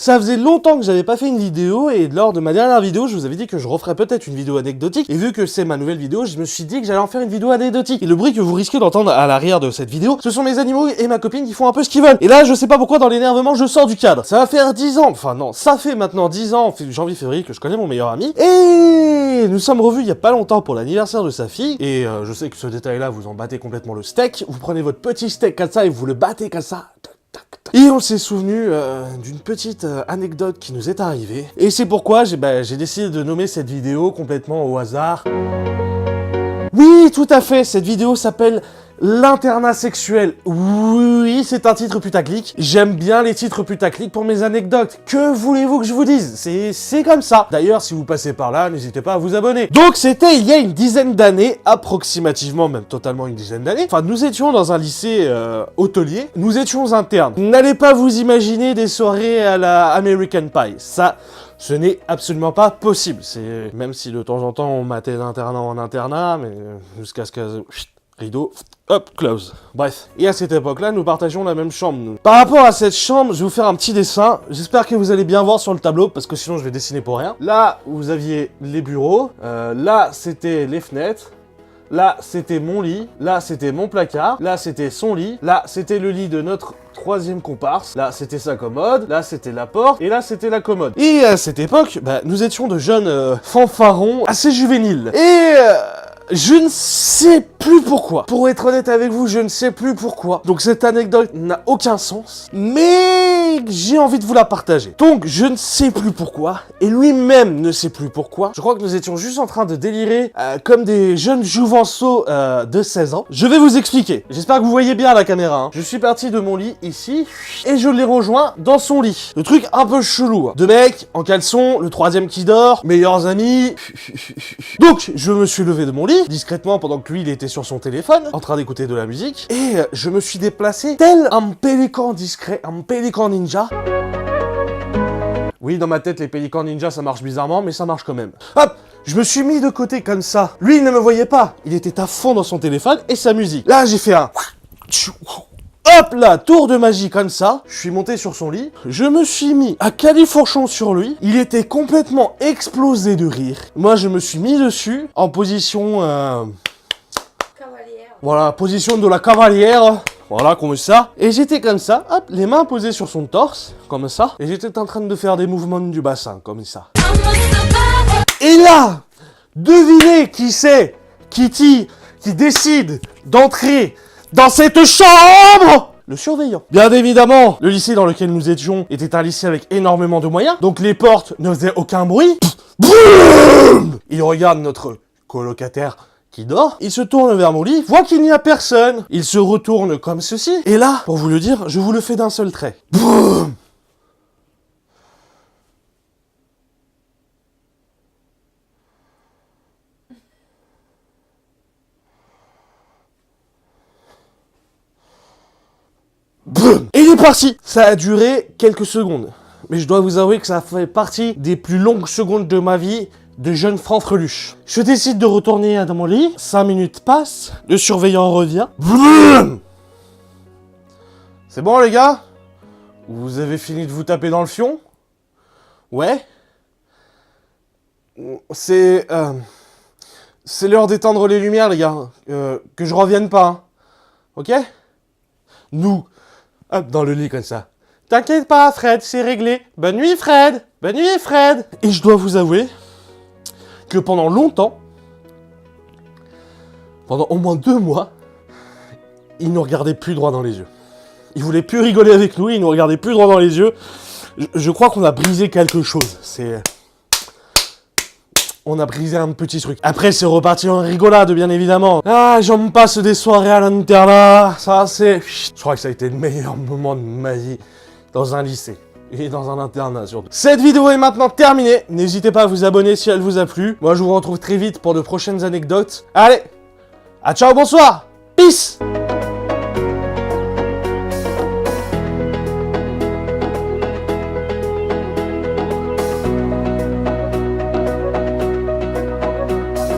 Ça faisait longtemps que j'avais pas fait une vidéo et lors de ma dernière vidéo, je vous avais dit que je referais peut-être une vidéo anecdotique. Et vu que c'est ma nouvelle vidéo, je me suis dit que j'allais en faire une vidéo anecdotique. Et le bruit que vous risquez d'entendre à l'arrière de cette vidéo, ce sont mes animaux et ma copine qui font un peu ce qu'ils veulent. Et là, je sais pas pourquoi dans l'énervement, je sors du cadre. Ça va faire 10 ans, enfin non, ça fait maintenant 10 ans, janvier-février, que je connais mon meilleur ami. Et nous sommes revus il y a pas longtemps pour l'anniversaire de sa fille. Et je sais que ce détail-là, vous en battez complètement le steak. Vous prenez votre petit steak comme ça et vous le battez comme ça. Et on s'est souvenu d'une petite anecdote qui nous est arrivée. Et c'est pourquoi j'ai décidé de nommer cette vidéo complètement au hasard. Oui, tout à fait, cette vidéo s'appelle l'internat sexuel. Oui, c'est un titre putaclic. J'aime bien les titres putaclic pour mes anecdotes. Que voulez-vous que je vous dise? C'est comme ça. D'ailleurs, si vous passez par là, n'hésitez pas à vous abonner. Donc, c'était il y a une dizaine d'années, approximativement, même totalement une dizaine d'années. Enfin, nous étions dans un lycée hôtelier. Nous étions internes. N'allez pas vous imaginer des soirées à la American Pie. Ça... ce n'est absolument pas possible. C'est même si de temps en temps on matait d'internat en internat, mais jusqu'à ce que... rideau, hop, close. Bref. Et à cette époque-là, nous partagions la même chambre, nous. Par rapport à cette chambre, je vais vous faire un petit dessin. J'espère que vous allez bien voir sur le tableau, parce que sinon je vais dessiner pour rien. Là, vous aviez les bureaux. Là, c'était les fenêtres. Là, c'était mon lit. Là, c'était mon placard. Là, c'était son lit. Là, c'était le lit de notre troisième comparse. Là, c'était sa commode. Là, c'était la porte. Et là, c'était la commode. Et à cette époque, nous étions de jeunes fanfarons assez juvéniles. Et... je ne sais plus pourquoi. Pour être honnête avec vous, je ne sais plus pourquoi. Donc cette anecdote n'a aucun sens, mais j'ai envie de vous la partager. Donc je ne sais plus pourquoi, et lui-même ne sait plus pourquoi. Je crois que nous étions juste en train de délirer comme des jeunes jouvenceaux de 16 ans. Je vais vous expliquer. J'espère que vous voyez bien à la caméra. Hein. Je suis parti de mon lit ici, et je l'ai rejoint dans son lit. Le truc un peu chelou. Hein. Deux mecs en caleçon, le troisième qui dort, meilleurs amis. Donc je me suis levé de mon lit discrètement pendant que lui il était sur son téléphone en train d'écouter de la musique et je me suis déplacé tel un pélican discret, un pélican ninja. Oui, dans ma tête les pélicans ninja ça marche bizarrement mais ça marche quand même. Hop, je me suis mis de côté comme ça. Lui il ne me voyait pas, il était à fond dans son téléphone et sa musique. Là j'ai fait un hop là, tour de magie comme ça, je suis monté sur son lit, je me suis mis à califourchon sur lui, il était complètement explosé de rire. Moi je me suis mis dessus, en position... cavalière. Voilà, position de la cavalière, voilà, comme ça. Et j'étais comme ça, hop, les mains posées sur son torse, comme ça, et j'étais en train de faire des mouvements du bassin, comme ça. Et là, devinez qui c'est, qui décide d'entrer dans cette chambre! Le surveillant. Bien évidemment, le lycée dans lequel nous étions était un lycée avec énormément de moyens, donc les portes ne faisaient aucun bruit. Il regarde notre colocataire qui dort, il se tourne vers mon lit, voit qu'il n'y a personne, il se retourne comme ceci, et là, pour vous le dire, je vous le fais d'un seul trait. Boum. Et il est parti. Ça a duré quelques secondes. Mais je dois vous avouer que ça fait partie des plus longues secondes de ma vie de jeune fanfreluche. Je décide de retourner dans mon lit. 5 minutes passent. Le surveillant revient. C'est bon les gars? Vous avez fini de vous taper dans le fion? Ouais? C'est l'heure d'éteindre les lumières les gars. Que je revienne pas. Hein. Ok? Nous... hop, dans le lit comme ça. T'inquiète pas, Fred, c'est réglé. Bonne nuit, Fred. Bonne nuit, Fred. Et je dois vous avouer que pendant longtemps, pendant au moins 2 mois, il nous regardait plus droit dans les yeux. Il voulait plus rigoler avec nous, il nous regardait plus droit dans les yeux. Je crois qu'on a brisé quelque chose. On a brisé un petit truc. Après, c'est reparti en rigolade, bien évidemment. Ah, j'en passe des soirées à l'internat. Ça, c'est... je crois que ça a été le meilleur moment de ma vie dans un lycée. Et dans un internat, surtout. Cette vidéo est maintenant terminée. N'hésitez pas à vous abonner si elle vous a plu. Moi, je vous retrouve très vite pour de prochaines anecdotes. Allez, à ciao, bonsoir. Peace.